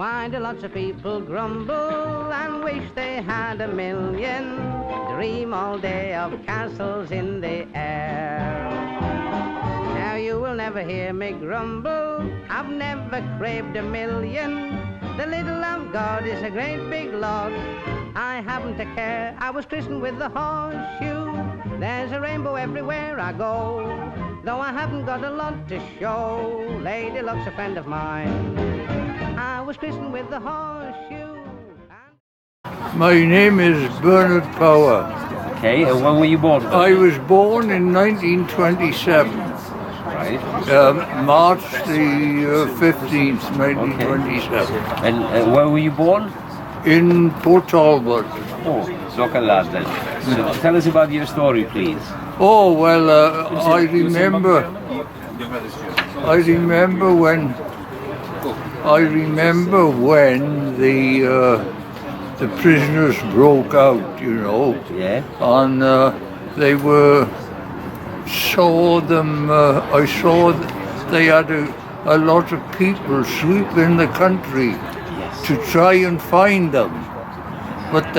Why do lots of people grumble and wish they had a million? Dream all day of castles in the air. Now you will never hear me grumble, I've never craved a million. The little I've got is a great big lot, I haven't a care. I was christened with the horseshoe, there's a rainbow everywhere I go. Though I haven't got a lot to show, Lady Luck's a friend of mine. I was christened with the horseshoe. My name is Bernard Power. Okay, and when were you born? I was born in 1927. Right. March the 15th, 1927. Okay. And where were you born? In Port Talbot. Oh, Zoka lad then. So tell us about your story, please. Oh, well, I remember when the prisoners broke out, you know. Yeah. And they were, I saw they had a lot of people sweeping the country to try and find them. But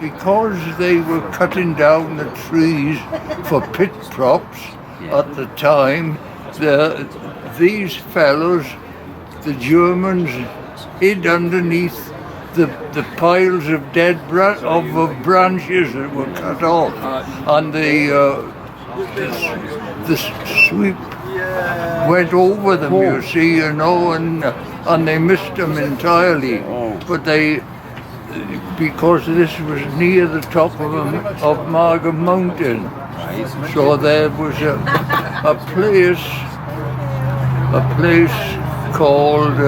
because they were cutting down the trees for pit props at the time, these fellows, the Germans, hid underneath the piles of dead branches that were cut off, and the sweep went over them, you see, you know, and they missed them entirely. But because this was near the top of Margam Mountain, so there was a place called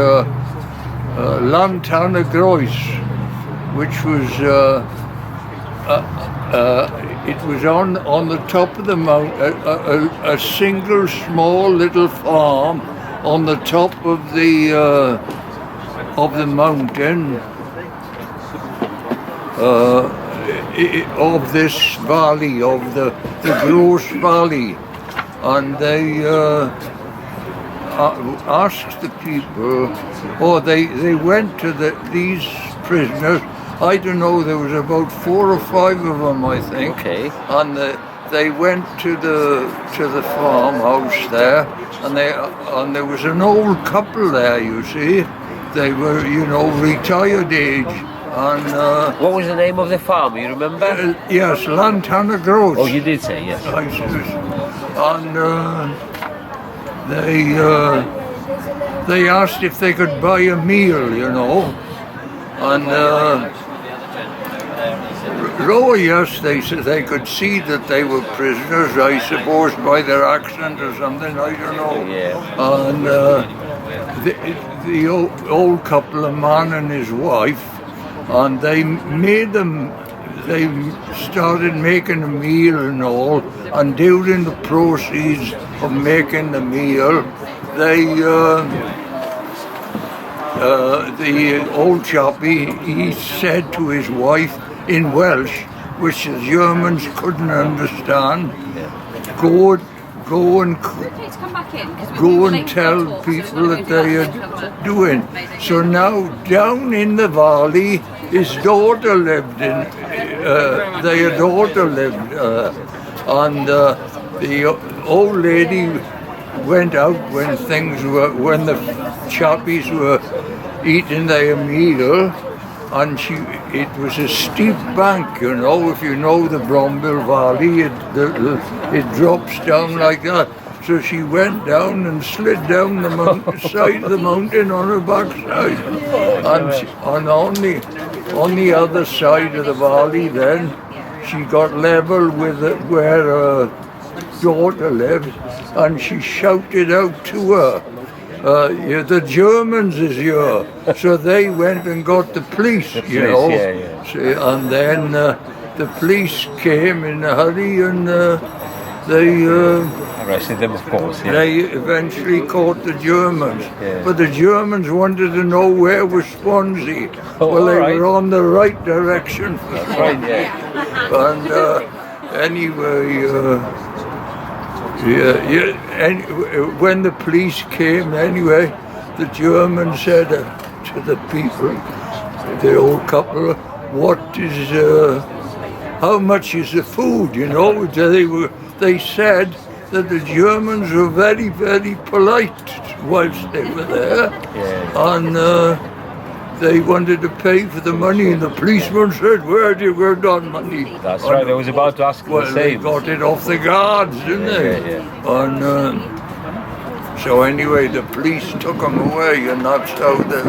Lan Tan Y Groes, which was it was on the top of the mountain, a single small little farm on the top of the mountain of this valley, of the Gross Valley, and they asked the people, or they went to these prisoners. I don't know, there was about 4 or 5 of them, I think. Okay. And they went to the farmhouse there, and there was an old couple there, you see. They were, you know, retired age. And what was the name of the farm, you remember? Yes, Lan Tan Y Groes. Oh, you did say, yes. And they asked if they could buy a meal, you know. And yes, they said they could see that they were prisoners, I suppose, by their accent or something, I don't know. Yeah. And the old couple, a man and his wife, and they started making a meal and all, and during the proceeds of making the meal, the old chappie, he said to his wife in Welsh, which the Germans couldn't understand, go and tell people that they are doing. So now down in the valley, his daughter lived their daughter lived, and the old lady went out when the chappies were eating their meal, and it was a steep bank, you know, if you know the Bromville Valley, it drops down like that. So she went down and slid down the side of the mountain on her backside. And on the other side of the valley then, she got level with where her daughter lived, and she shouted out to her, the Germans is here. So they went and got the police, you know. And then the police came in a hurry, and they arrested them, of course. Yeah. They eventually caught the Germans. But the Germans wanted to know where was Swansea. Well, they were on the right direction for Swansea. And anyway, when the police came, anyway, the German said to the people, the old couple, how much is the food, you know? They said that the Germans were very, very polite whilst they were there, and they wanted to pay for the money, and the policeman said, "Where do you get that money?" That's right, I was about to ask the same. They got it off the guards, didn't they? And so anyway, the police took them away, and that's how the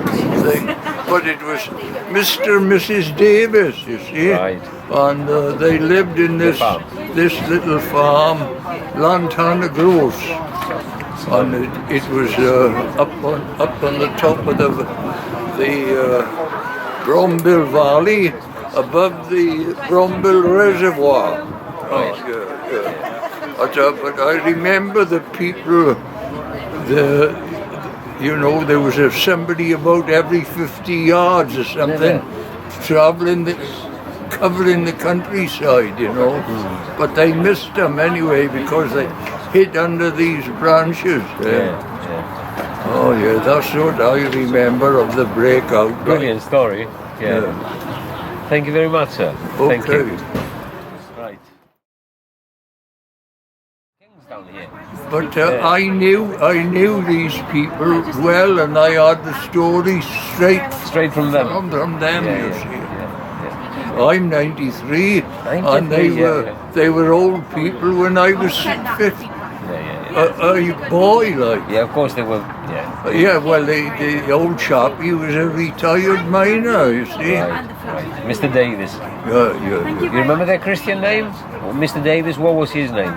thing. But it was Mr and Mrs Davies, you see, and they lived in this little farm, Lan Tan Y Groes, and it was up on the top of the Brombill Valley, above the Brombill Reservoir. But I remember the people. There was somebody about every 50 yards or something, covering the countryside, you know. But they missed them anyway because they hid under these branches. Oh yeah, that's what I remember of the breakout. Brilliant story. Thank you very much, sir. Okay. Thank you. Right. Down here. But I knew these people well, and I had the story straight from them. From them, you see. I'm 93, and they were old people when I was 50. A boy, like. Yeah, of course they were. Well, the old chap, he was a retired miner, you see. Right. Mr. Davies. You remember their Christian name? Mr. Davies, what was his name?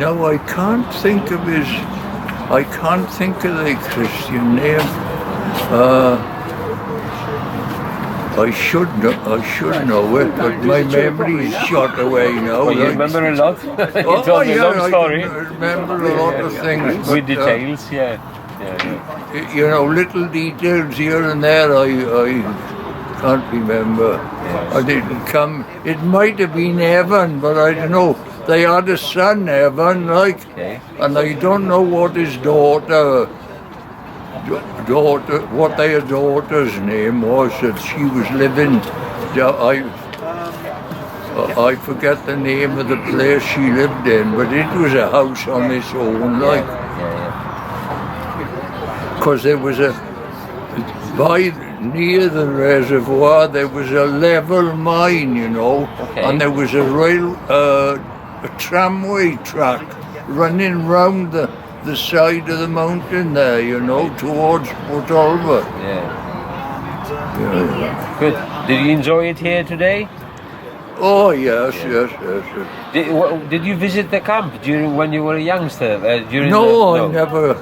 No, I can't think of the Christian name. I should know it, but my memory is shot away now. Well, you remember a lot? You told me a long story. I remember a lot of things. With details, You know, little details here and there I can't remember. I didn't come. It might have been Evan, but I don't know. They had a son, Evan, and I don't know what his what their daughter's name was that she was living. I forget the name of the place she lived in, but it was a house on its own, because there was near the reservoir there was a level mine, you know, and there was a tramway track running round the side of the mountain there, you know, towards Port Talbot. Good. Did you enjoy it here today? Oh yes. Did you visit the camp when you were a youngster? No, I never.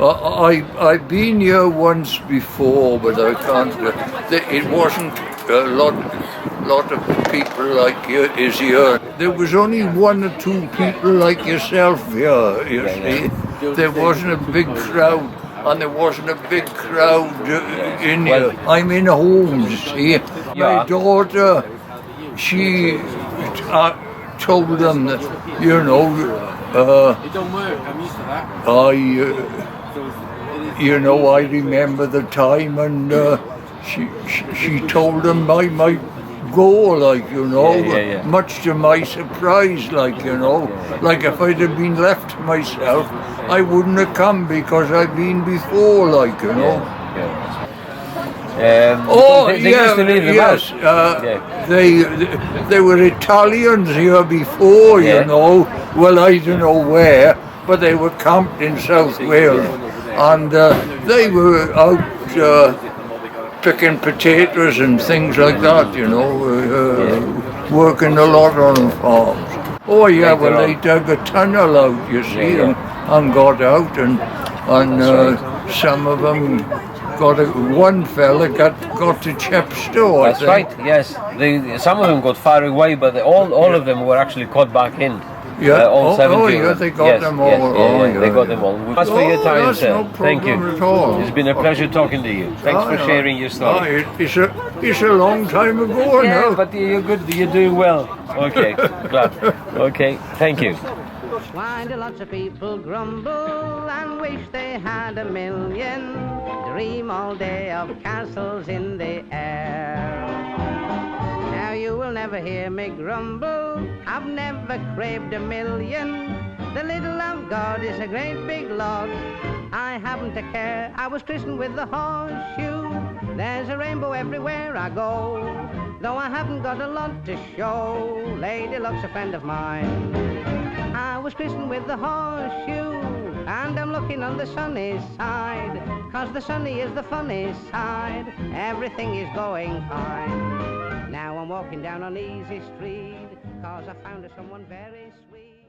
I've been here once before, but I can't. It wasn't a lot of people like you is here. There was only one or two people like yourself here. You see, there wasn't a big crowd, and there wasn't a big crowd in here. I'm in Holmes. See, my daughter, she told them that, you know, I remember the time, and she told them I might go, like, you know, much to my surprise, like, you know, like if I'd have been left to myself, I wouldn't have come because I've been before, like, you know. They were Italians here before, you know. Well, I don't know where, but they were camped in South Wales, and they were out picking potatoes and things like that, you know, working a lot on farms. Oh yeah, well they dug a tunnel out, you see, and got out, and some of them one fella got to Chepstow. That's right. Yes, some of them got far away, but all of them were actually caught back in. All 17. They got them all. They got them all. Thanks for your time, sir. No Thank you. at all. It's been a pleasure talking to you. Thanks for sharing your story. It's a long time ago now. But you're good. You're doing well. Okay, glad. Okay, thank you. Why do lots of people grumble and wish they had a million? Dream all day of castles in the air. Now you will never hear me grumble, I've never craved a million. The little I've got is a great big lot, I haven't a care. I was christened with the horseshoe, there's a rainbow everywhere I go. Though I haven't got a lot to show, Lady Luck's a friend of mine. I was christened with the horseshoe, and I'm looking on the sunny side, 'cause the sunny is the funny side, everything is going fine. Now I'm walking down on Easy Street, 'cause I found someone very sweet.